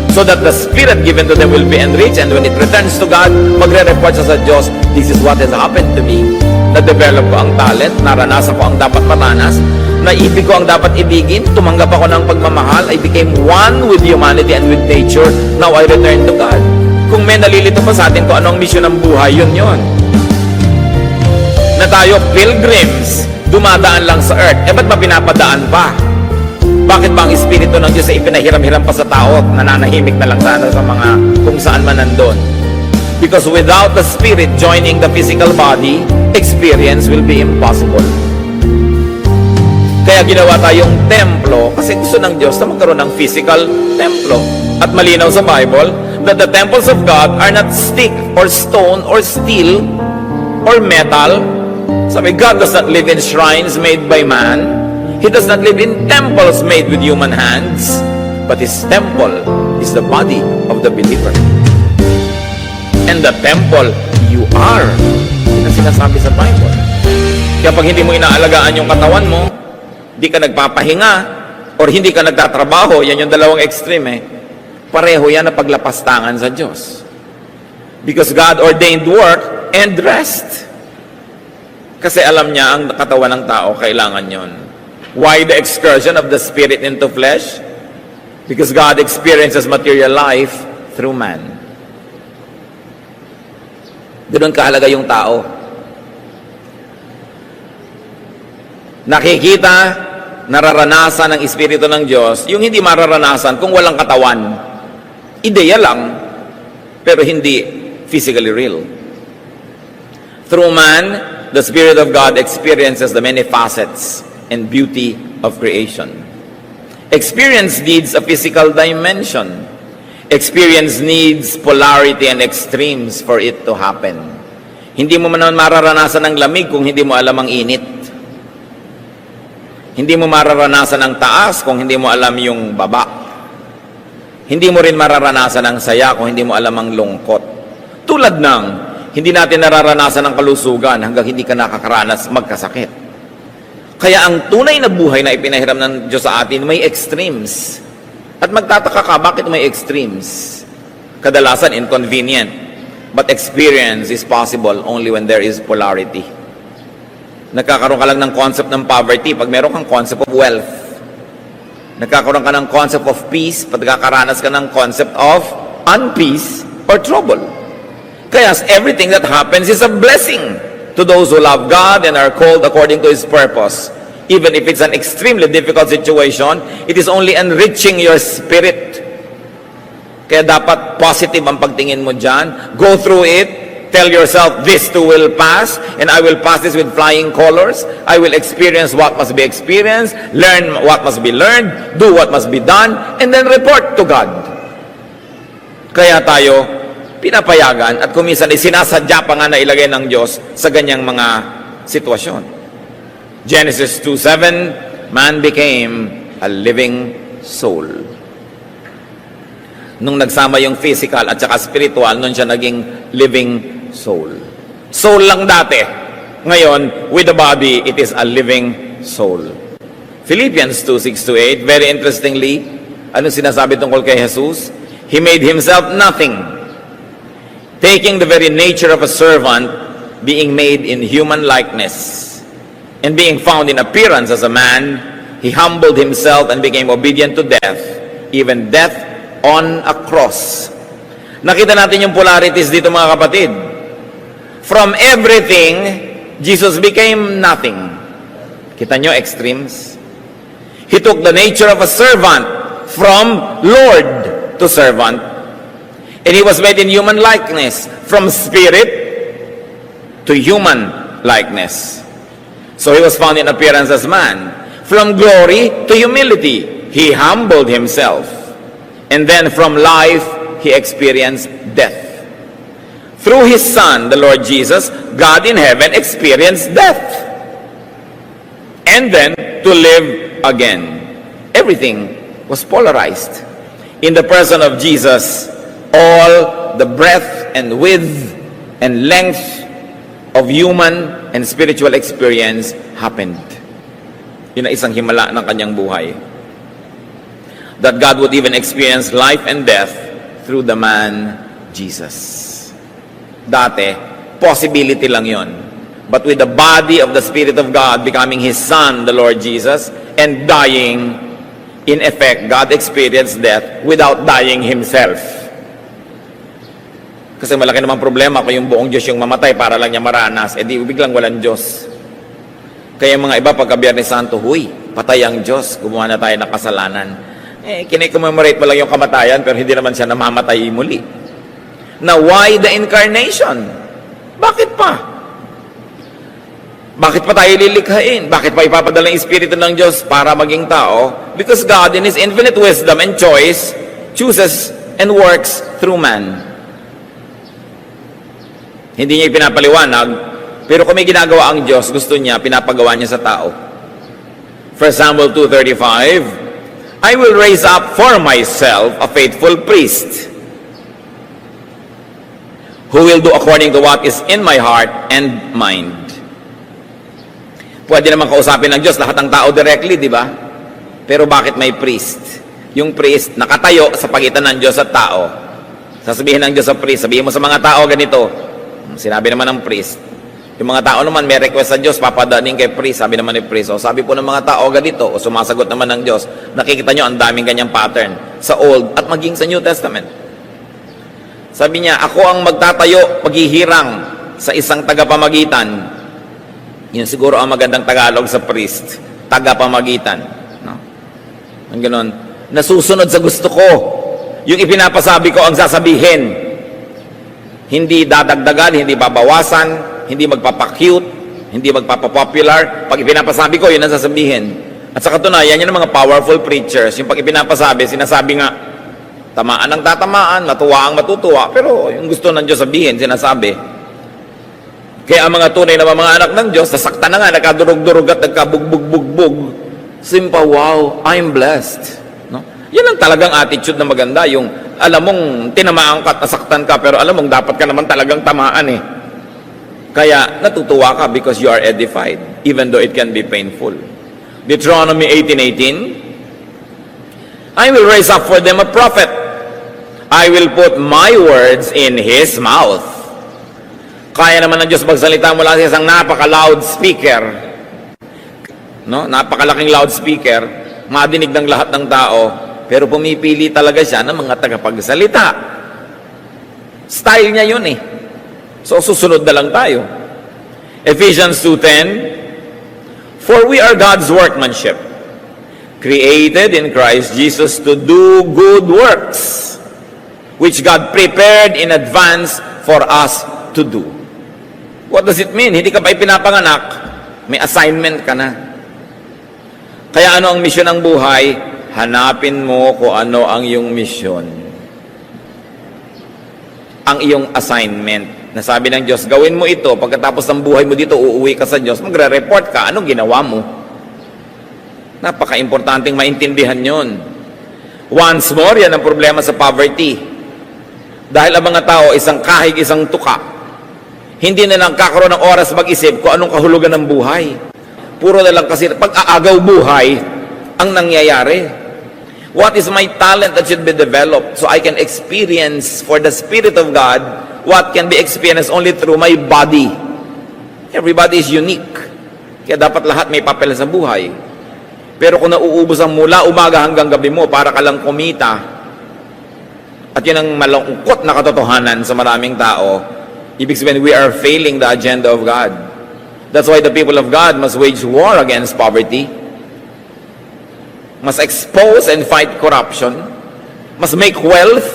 So that the Spirit given to them will be enriched, and when it returns to God, magre-report siya sa Diyos, this is what has happened to me. Na-develop ko ang talent, naranasan ko ang dapat maranas, naibig ko ang dapat ibigin, tumanggap ako ng pagmamahal, I became one with humanity and with nature, now I return to God. Kung may nalilito pa sa atin kung anong misyon ng buhay, yun. Na tayo pilgrims, dumadaan lang sa earth, ba't ba pinapadaan pa? Bakit ba ang Espiritu ng Diyos ay ipinahiram-hiram pa sa tao at nananahimik na lang sana sa mga kung saan man nandun? Because without the Spirit joining the physical body, experience will be impossible. Kaya ginawa tayong templo kasi gusto ng Diyos na magkaroon ng physical templo. At malinaw sa Bible that the temples of God are not stick or stone or steel or metal. Sabi, God does not live in shrines made by man. He does not live in temples made with human hands. But His temple is the body of the believer. And the temple, you are. Yun ang sinasabi sa Bible. Kaya pag hindi mo inaalagaan yung katawan mo, hindi ka nagpapahinga, or hindi ka nagtatrabaho, yan yung dalawang extreme pareho yan na paglapastangan sa Diyos. Because God ordained work and rest. Kasi alam niya ang katawan ng tao, kailangan yon. Why the excursion of the spirit into flesh? Because God experiences material life through man. Doon kahalaga yung tao. Nakikita, nararanasan ng Espiritu ng Diyos, yung hindi mararanasan kung walang katawan. Ideya lang, pero hindi physically real. Through man, the Spirit of God experiences the many facets and beauty of creation. Experience needs a physical dimension. Experience needs polarity and extremes for it to happen. Hindi mo man mararanasan ng lamig kung hindi mo alam ang init. Hindi mo mararanasan ng taas kung hindi mo alam yung baba. Hindi mo rin mararanasan ng saya kung hindi mo alam ang lungkot. Tulad ng, hindi natin nararanasan ng kalusugan hanggang hindi ka nakakaranas magkasakit. Kaya ang tunay na buhay na ipinahiram ng Diyos sa atin, may extremes. At magtataka ka, bakit may extremes? Kadalasan, inconvenient. But experience is possible only when there is polarity. Nagkakaroon ka lang ng concept ng poverty pag meron kang concept of wealth. Nagkakaroon ka ng concept of peace pag nakakaranas ka ng concept of unpeace or trouble. Kaya everything that happens is a blessing to those who love God and are called according to His purpose. Even if it's an extremely difficult situation, it is only enriching your spirit. Kaya dapat positive ang pagtingin mo dyan. Go through it. Tell yourself, this too will pass, and I will pass this with flying colors. I will experience what must be experienced, learn what must be learned, do what must be done, and then report to God. Kaya tayo, pinapayagan at kuminsan ay sinasadya pa nga na ilagay ng Diyos sa ganyang mga sitwasyon. Genesis 2:7, man became a living soul. Nung nagsama yung physical at saka spiritual, nun siya naging living soul. Soul lang dati. Ngayon, with the body, it is a living soul. Philippians 2:6-8, very interestingly, ano sinasabi tungkol kay Jesus? He made himself nothing, taking the very nature of a servant, being made in human likeness, and being found in appearance as a man, he humbled himself and became obedient to death, even death on a cross. Nakita natin yung polarities dito, mga kapatid. From everything, Jesus became nothing. Kita nyo, extremes? He took the nature of a servant from Lord to servant. And he was made in human likeness, from spirit to human likeness. So he was found in appearance as man. From glory to humility, he humbled himself. And then from life, he experienced death. Through his Son, the Lord Jesus, God in heaven experienced death. And then to live again. Everything was polarized. In the person of Jesus, all the breadth and width and length of human and spiritual experience happened. Yun ang isang himala ng kanyang buhay. That God would even experience life and death through the man Jesus. Dati, possibility lang yon. But with the body of the Spirit of God becoming His Son, the Lord Jesus, and dying, in effect, God experienced death without dying Himself. Kasi malaki namang problema kung yung buong Diyos yung mamatay para lang niya maranas, di biglang walang Diyos. Kaya mga iba, pagka Biyernes Santo, huy, patay ang Diyos, gumawa na tayo ng kasalanan. Kinicommemorate mo lang yung kamatayan, pero hindi naman siya namamatay muli. Now, why the incarnation? Bakit pa? Bakit pa tayo lilikhain? Bakit pa ipapadala yung Espiritu ng Diyos para maging tao? Because God, in His infinite wisdom and choice, chooses and works through man. Hindi niya ipinapaliwanag, pero kung may ginagawa ang Diyos, gusto niya, pinapagawa niya sa tao. 1 Samuel 2:35, I will raise up for myself a faithful priest who will do according to what is in my heart and mind. Pwede naman kausapin ng Diyos lahat ng tao directly, di ba? Pero bakit may priest? Yung priest nakatayo sa pagitan ng Diyos at tao. Sasabihin ng Diyos sa priest, sabihin mo sa mga tao ganito. Sinabi naman ng priest, Yung mga tao naman, may request sa Diyos, papadaning kay priest. Sabi naman ni priest, o sabi po ng mga tao ganito, o sumasagot naman ng Diyos, nakikita nyo ang daming ganyang pattern sa Old at maging sa New Testament. Sabi niya, ako ang magtatayo, paghihirang sa isang tagapamagitan. Yun siguro ang magandang Tagalog sa priest, tagapamagitan. No? Ang ganon. Nasusunod sa gusto ko. Yung ipinapasabi ko ang sasabihin. Hindi dadagdagan, hindi babawasan, hindi magpapacute, hindi magpapapopular. Pag ipinapasabi ko, yun ang sasabihin. At sa katunayan, yan ang mga powerful preachers. Yung pag ipinapasabi, sinasabi nga, tamaan ang tatamaan, matuwa ang matutuwa, pero yung gusto ng Diyos sabihin, sinasabi. Kaya ang mga tunay na mga anak ng Diyos, nasakta na nga, nagkadurog-durog at nagkabugbog-bugbog. Simpa, wow, I'm blessed. No? Yan ang talagang attitude na maganda, yung alam mong tinamaan ka at nasaktan ka, pero alam mong dapat ka naman talagang tamaan eh. Kaya natutuwa ka because you are edified, even though it can be painful. Deuteronomy 18:18, I will raise up for them a prophet. I will put my words in his mouth. Kaya naman ng Diyos magsalita mula sa isang napaka-loud speaker. No? Napakalaking loudspeaker, madinig ng lahat ng tao, pero pumipili talaga siya ng mga tagapagsalita. Style niya yun eh. So, susunod na lang tayo. Ephesians 2:10, for we are God's workmanship, created in Christ Jesus to do good works, which God prepared in advance for us to do. What does it mean? Hindi ka pa ipinapanganak, may assignment ka na. Kaya ano ang misyon ng buhay? Hanapin mo kung ano ang iyong misyon. Ang iyong assignment. Nasabi ng Diyos, gawin mo ito, pagkatapos ng buhay mo dito, uuwi ka sa Diyos, magre-report ka, anong ginawa mo? Napaka-importanting maintindihan yon. Once more, yan ang problema sa poverty. Dahil ang mga tao, isang kahig, isang tuka, hindi na lang kakaroon ng oras mag-isip kung anong kahulugan ng buhay. Puro na lang kasi pag-aagaw buhay ang nangyayari. What is my talent that should be developed so I can experience for the Spirit of God what can be experienced only through my body? Everybody is unique. Kaya dapat lahat may papel sa buhay. Pero kung nauubos ang mula umaga hanggang gabi mo para ka lang kumita, at yun ang malungkot na katotohanan sa maraming tao, ibig sabihin we are failing the agenda of God. That's why the people of God must wage war against poverty, must expose and fight corruption, must make wealth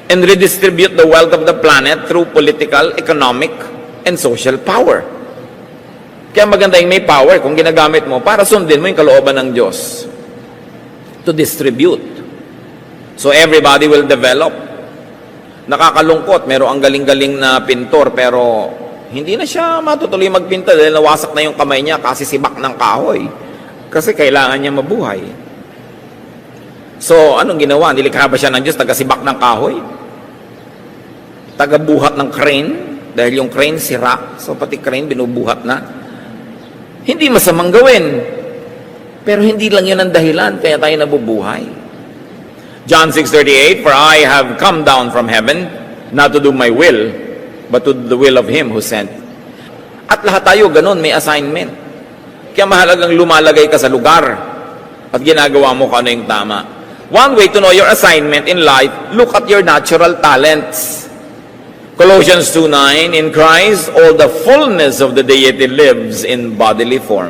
and redistribute the wealth of the planet through political, economic, and social power. Kaya maganda yung may power kung ginagamit mo para sundin mo yung kalooban ng Diyos to distribute. So everybody will develop. Nakakalungkot, meron ang galing-galing na pintor pero hindi na siya matutuloy magpinta dahil nawasak na yung kamay niya kasi sibak ng kahoy. Kasi kailangan niya mabuhay. So, anong ginawa? Nilikha ba siya ng Diyos? Taga-sibak ng kahoy? Taga-buhat ng crane? Dahil yung crane sira. So, pati crane binubuhat na. Hindi masamang gawin. Pero hindi lang yun ang dahilan. Kaya tayo nabubuhay. John 6:38, for I have come down from heaven, not to do my will, but to do the will of Him who sent. At lahat tayo ganun, may assignment. Kaya mahalagang lumalagay ka sa lugar at ginagawa mo kung ano yung tama. One way to know your assignment in life, look at your natural talents. Colossians 2:9, in Christ, all the fullness of the deity lives in bodily form.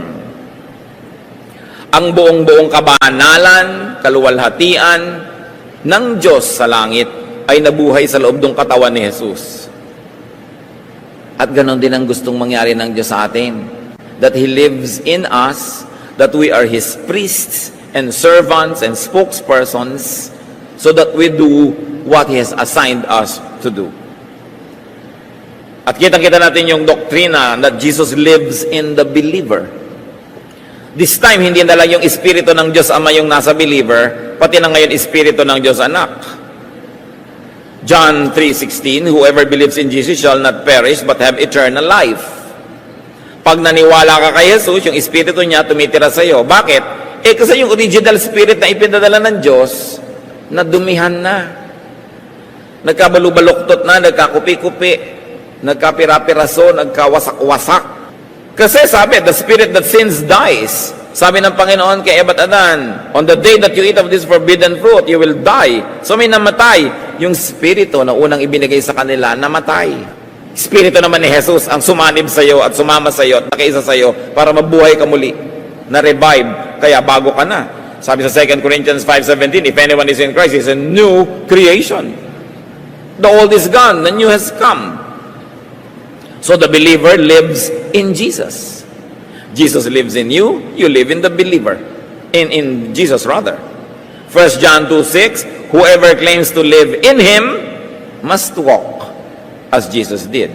Ang buong-buong kabanalan, kaluwalhatian ng Diyos sa langit ay nabuhay sa loob ng katawan ni Jesus. At ganon din ang gustong mangyari ng Diyos sa atin. That He lives in us, that we are His priests and servants and spokespersons, so that we do what He has assigned us to do. At kitang-kita natin yung doktrina that Jesus lives in the believer. This time, hindi na lang yung Espiritu ng Diyos Ama yung nasa believer, pati na ngayon Espiritu ng Diyos Anak. John 3:16, whoever believes in Jesus shall not perish but have eternal life. Pag naniwala ka kay Jesus, yung Espiritu niya tumitira sa iyo. Bakit? Kasi yung original Spirit na ipinadala ng Diyos, nadumihan na. Nagkabalubaluktot na, nagkakupi-kupi, nagkapira-piraso, nagkawasak-wasak. Kasi sabi, the spirit that sins dies. Sabi ng Panginoon kay Eva at Adan, on the day that you eat of this forbidden fruit, you will die. So may namatay. Yung spirito na unang ibinigay sa kanila, namatay. Spirito naman ni Jesus ang sumanib sa iyo at sumama sa iyo at nakaisa sa iyo para mabuhay ka muli. Na-revive. Kaya bago ka na. Sabi sa 2 Corinthians 5:17, if anyone is in Christ, he is a new creation. The old is gone, the new has come. So the believer lives in Jesus. Jesus lives in you, you live in the believer. In Jesus rather. 1 John 2:6, whoever claims to live in Him must walk as Jesus did.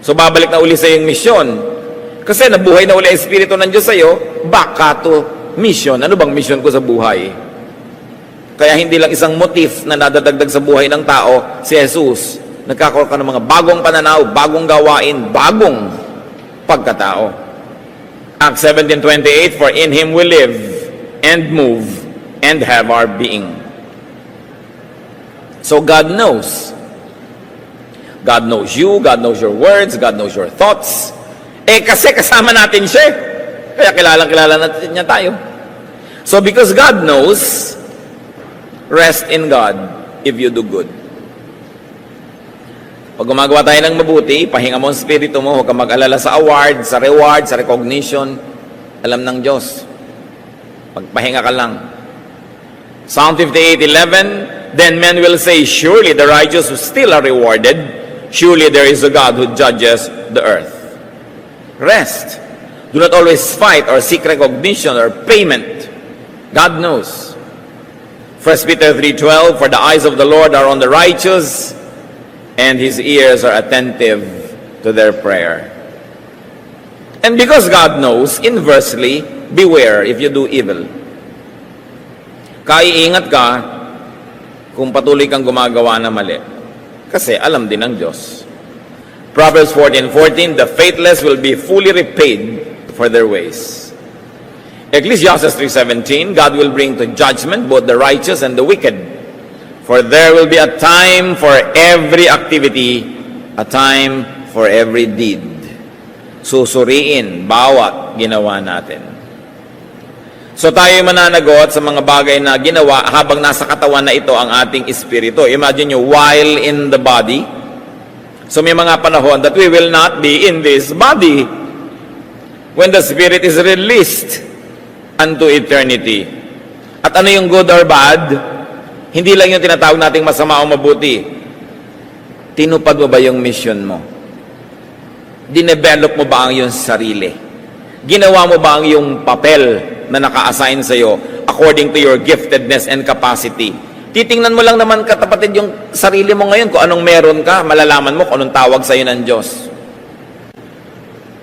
So babalik na uli sa iyong misyon. Kasi nabuhay na uli ang Espiritu ng Diyos sa iyo, baka to mission. Ano bang mission ko sa buhay? Kaya hindi lang isang motif na nadadagdag sa buhay ng tao, si Jesus. Nagkakaroon ka ng mga bagong pananaw, bagong gawain, bagong pagkatao. Acts 17:28, for in Him we live and move and have our being. So God knows. God knows you, God knows your words, God knows your thoughts. Kasi kasama natin siya. Kaya kilala natin niya tayo. So because God knows, rest in God if you do good. Pag gumagawa tayo ng mabuti, pahinga mo ang spirito mo, huwag ka mag-alala sa award, sa reward, sa recognition. Alam ng Diyos. Pagpahinga ka lang. Psalm 58:11, then men will say, surely the righteous still are rewarded. Surely there is a God who judges the earth. Rest. Do not always fight or seek recognition or payment. God knows. 1 Peter 3:12, for the eyes of the Lord are on the righteous, and His ears are attentive to their prayer. And because God knows, inversely, beware if you do evil. Kaiingat ka kung patuloy kang gumagawa na mali. Kasi alam din ng Diyos. Proverbs 14:14, the faithless will be fully repaid for their ways. Ecclesiastes 3:17, God will bring to judgment both the righteous and the wicked. For there will be a time for every activity, a time for every deed. Susuriin bawat ginawa natin. So tayo mananagot sa mga bagay na ginawa habang nasa katawan na ito ang ating espiritu. Imagine nyo, while in the body. So may mga panahon that we will not be in this body when the spirit is released unto eternity. At ano yung good or bad? Hindi lang yung tinatawag nating masama o mabuti. Tinupad mo ba yung mission mo? Dinevelop mo ba ang iyong sarili? Ginawa mo ba ang iyong papel na naka-assign sa iyo according to your giftedness and capacity? Titingnan mo lang naman kapatid yung sarili mo ngayon kung anong meron ka, malalaman mo kung anong tawag sa iyo ng Diyos.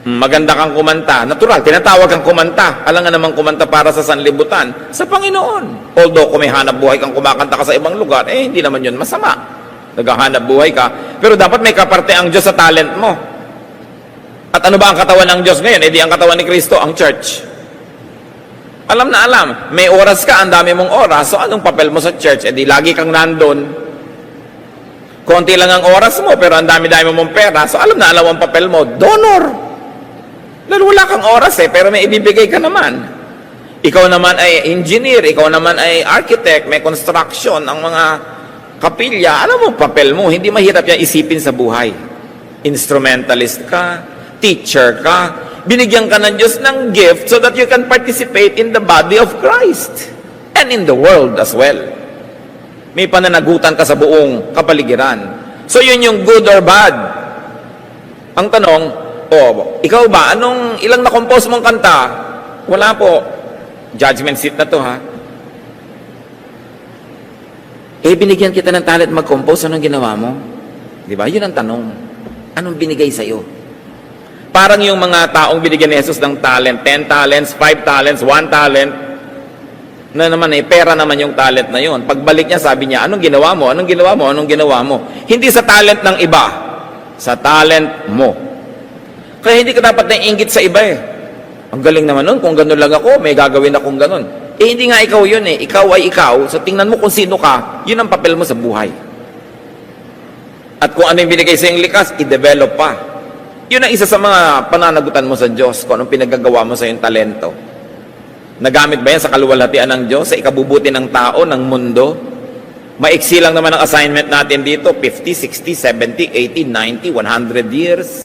Maganda kang kumanta. Natural, tinatawag kang kumanta. Alam nga naman kumanta para sa sanlibutan. Sa Panginoon. Although kung may hanap buhay kang kumakanta ka sa ibang lugar, hindi naman yun masama. Naghahanap buhay ka. Pero dapat may kaparte ang Diyos sa talent mo. At ano ba ang katawan ng Diyos ngayon? Di ang katawan ni Kristo, ang church. Alam na alam. May oras ka, ang dami mong oras. So anong papel mo sa church? Di lagi kang nandun. Konti lang ang oras mo, pero ang dami-dami mong pera. So alam na alam ang papel mo. Donor. Lalo wala kang oras pero may ibibigay ka naman. Ikaw naman ay engineer, ikaw naman ay architect, may construction, ang mga kapilya. Alam mo, papel mo, hindi mahirap yan isipin sa buhay. Instrumentalist ka, teacher ka, binigyan ka ng Diyos ng gift so that you can participate in the body of Christ and in the world as well. May pananagutan ka sa buong kapaligiran. So yun yung good or bad. Ang tanong, ikaw ba, ilang na-compose mong kanta? Wala po. Judgment seat na to, ha? Binigyan kita ng talent mag-compose, anong ginawa mo? Di ba? Yun ang tanong. Anong binigay sa'yo? Parang yung mga taong binigyan ni Jesus ng talent, 10 talents, 5 talents, 1 talent, na naman pera naman yung talent na yun. Pagbalik niya, sabi niya, anong ginawa mo? Anong ginawa mo? Anong ginawa mo? Hindi sa talent ng iba, sa talent mo. Kaya hindi ka dapat naiinggit sa iba Ang galing naman nun, kung gano'n lang ako, may gagawin akong gano'n. Hindi nga ikaw yun Ikaw ay ikaw, so tingnan mo kung sino ka, yun ang papel mo sa buhay. At kung ano yung binigay sa yung likas, i-develop pa. Yun ang isa sa mga pananagutan mo sa Diyos, kung anong pinagagawa mo sa yung talento. Nagamit ba yan sa kaluwalhatian ng Diyos, sa ikabubuti ng tao, ng mundo? Maiksi lang naman ang assignment natin dito, 50, 60, 70, 80, 90, 100 years.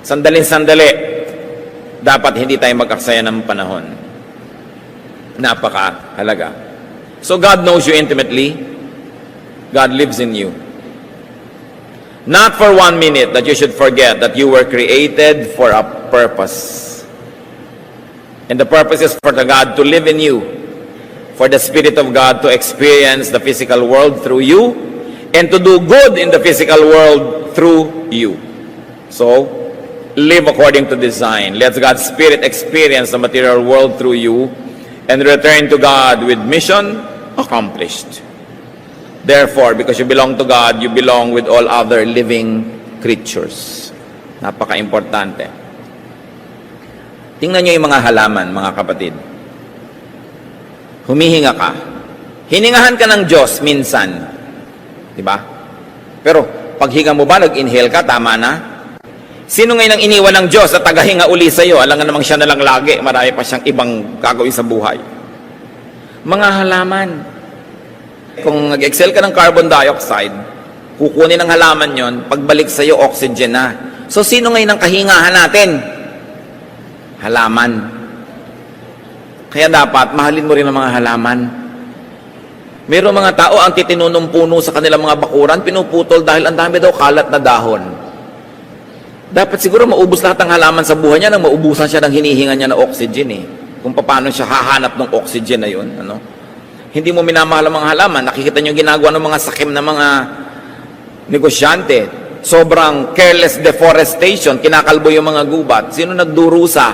Sandali. Dapat hindi tayo mag-aksaya ng panahon. Napakahalaga. So God knows you intimately. God lives in you. Not for 1 minute that you should forget that you were created for a purpose. And the purpose is for the God to live in you, for the Spirit of God to experience the physical world through you, and to do good in the physical world through you. So, live according to design. Let God's Spirit experience the material world through you, and return to God with mission accomplished. Therefore, because you belong to God, you belong with all other living creatures. Napaka-importante. Tingnan nyo yung mga halaman, mga kapatid. Humihinga ka. Hiningahan ka ng Diyos minsan. Diba? Pero, paghinga mo ba, nag-inhale ka, tama na? Sino ngayon ang iniwan ng Diyos at tagahinga uli sa'yo? Alam nga namang siya na lang lagi. Marami pa siyang ibang gagawin sa buhay. Mga halaman. Kung nag-excel ka ng carbon dioxide, kukunin ng halaman yon, pagbalik sa iyo, oxygen na. So, sino ngayon ang kahingahan natin? Halaman. Kaya dapat, mahalin mo rin ang mga halaman. Mayroong mga tao, ang titinunong puno sa kanilang mga bakuran, pinuputol dahil ang dami daw kalat na dahon. Dapat siguro maubos lahat ng halaman sa buhay niya nang maubusan siya ng hinihinga niya na oxygen eh. Kung paano siya hahanap ng oxygen na yun, ano? Hindi mo minamahal ang mga halaman. Nakikita niyo ginagawa ng mga sakim na mga negosyante. Sobrang careless deforestation. Kinakalbo yung mga gubat. Sino nagdurusa?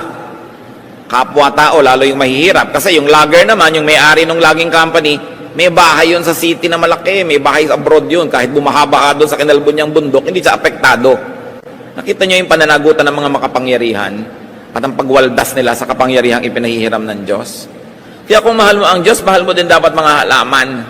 Kapwa-tao, lalo yung mahihirap. Kasi yung logger naman, yung may-ari ng logging company, may bahay yun sa city na malaki. May bahay abroad yun. Kahit bumahaba ka doon sa kinalbo niyang bundok, hindi siya apektado. Nakita niyo yung pananagutan ng mga makapangyarihan at ang pagwaldas nila sa kapangyarihang ipinahihiram ng Diyos. Kaya kung mahal mo ang Diyos, mahal mo din dapat mga halaman.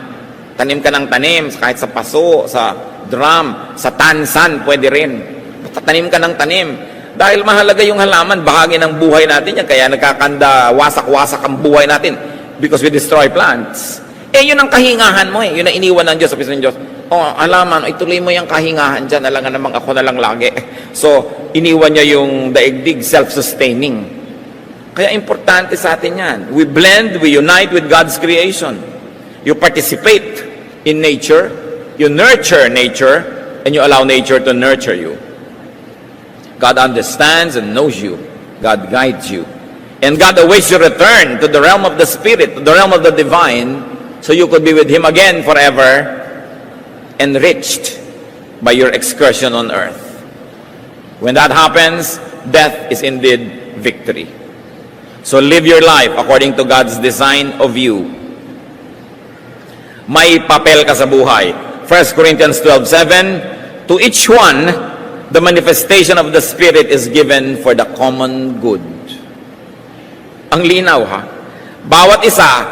Tanim ka ng tanim, kahit sa paso, sa drum, sa tansan, pwede rin. Tanim ka ng tanim. Dahil mahalaga yung halaman, bahagi ng buhay natin yan. Kaya nagkakanda, wasak-wasak ang buhay natin because we destroy plants. Eh, yun ang kahingahan mo eh. Yun ang iniwan ng Diyos, sa piso ng Diyos. Oh, halaman, ituloy mo yung kahingahan dyan. Alangan namang ako na lang lagi. So, iniwan niya yung daigdig, self-sustaining. Kaya importante sa atin yan. We blend, we unite with God's creation. You participate in nature, you nurture nature, and you allow nature to nurture you. God understands and knows you. God guides you. And God awaits your return to the realm of the Spirit, to the realm of the divine, so you could be with Him again forever, enriched by your excursion on earth. When that happens, death is indeed victory. So live your life according to God's design of you. May papel ka sa buhay. 1 Corinthians 12:7, to each one, the manifestation of the Spirit is given for the common good. Ang linaw ha. Bawat isa,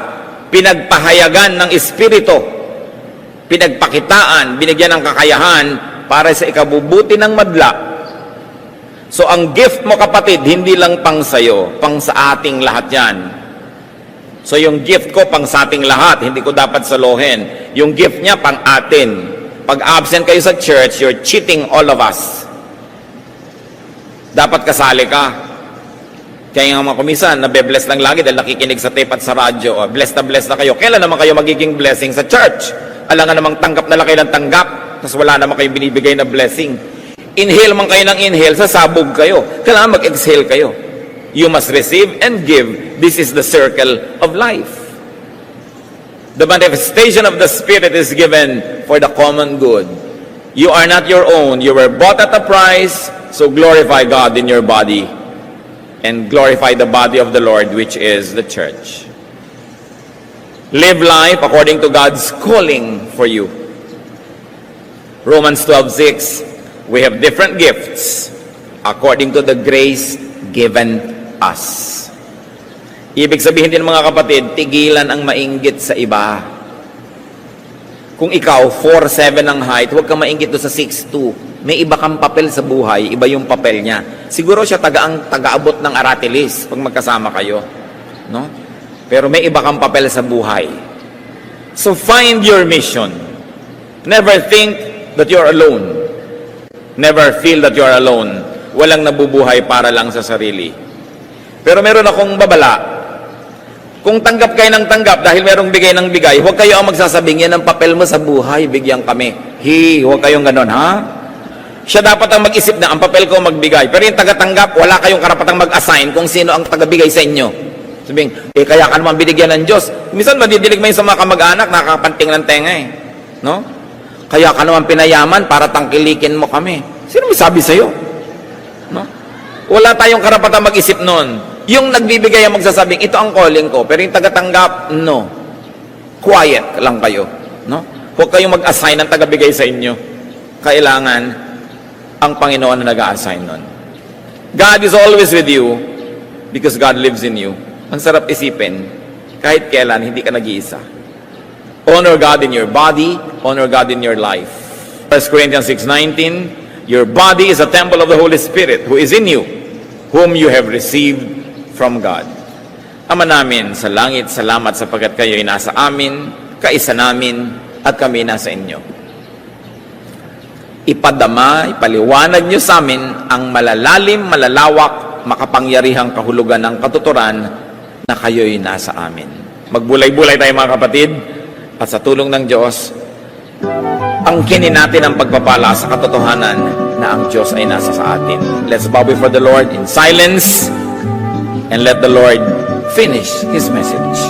pinagpahayagan ng Espiritu. Pinagpakitaan, binigyan ng kakayahan para sa ikabubuti ng madla. So, ang gift mo kapatid, hindi lang pang sayo, pang sa ating lahat yan. So, yung gift ko pang sa ating lahat, hindi ko dapat salohin. Yung gift niya pang atin. Pag absent kayo sa church, you're cheating all of us. Dapat kasali ka. Kaya nga mga kumisan, nabe-bless lang lagi dahil nakikinig sa tape at sa radyo. Bless na kayo. Kailan naman kayo magiging blessing sa church? Alangan namang tanggap na lang kayo ng tanggap, tapos wala naman kayong binibigay na blessing. Inhale man kayo ng inhale, sasabog kayo. Kailangan mag-exhale kayo. You must receive and give. This is the circle of life. The manifestation of the Spirit is given for the common good. You are not your own. You were bought at a price, so glorify God in your body and glorify the body of the Lord, which is the church. Live life according to God's calling for you. Romans 12:6. We have different gifts according to the grace given us. Ibig sabihin din mga kapatid, tigilan ang mainggit sa iba. Kung ikaw, 4'7" ang height, huwag ka maingit doon sa 6'2". May iba kang papel sa buhay, iba yung papel niya. Siguro siya taga-abot ng Aratilis pag magkasama kayo. No? Pero may iba kang papel sa buhay. So find your mission. Never think that you're alone. Never feel that you're alone. Walang nabubuhay para lang sa sarili. Pero meron akong babala. Kung tanggap kayo ng tanggap dahil merong bigay ng bigay, huwag kayo ang magsasabing, yan ang papel mo sa buhay, bigyan kami. Huwag kayong ganon, ha? Siya dapat ang mag-isip na ang papel ko magbigay. Pero yung tagatanggap, wala kayong karapatang mag-assign kung sino ang tagabigay sa inyo. Sabihin, kaya ka naman binigyan ng Diyos. Minsan madidilig mo yung sa mga kamag-anak, nakakapanting ng tenga eh. No? Kaya ka naman pinayaman para tangkilikin mo kami. Sino may sabi sa'yo? No? Wala tayong karapatang mag-isip nun. Yung nagbibigay ang magsasabing, ito ang calling ko. Pero yung tagatanggap, no. Quiet lang kayo. No? Huwag kayong mag-assign ng tagabigay sa inyo. Kailangan ang Panginoon na nag-a-assign nun. God is always with you because God lives in you. Ang sarap isipin, kahit kailan, hindi ka nag-iisa. Honor God in your body, honor God in your life. 1 Corinthians 6:19, your body is a temple of the Holy Spirit who is in you, whom you have received from God. Ama namin sa langit, salamat sapagkat kayo'y nasa amin, kaisa namin, at kami nasa inyo. Ipadama, ipaliwanag nyo sa amin ang malalalim, malalawak, makapangyarihang kahulugan ng katuturan na kayo'y nasa amin. Magbulay-bulay tayo mga kapatid, at sa tulong ng Diyos, angkinin natin ang pagpapala sa katotohanan na ang Diyos ay nasa sa atin. Let's bow before the Lord in silence and let the Lord finish His message.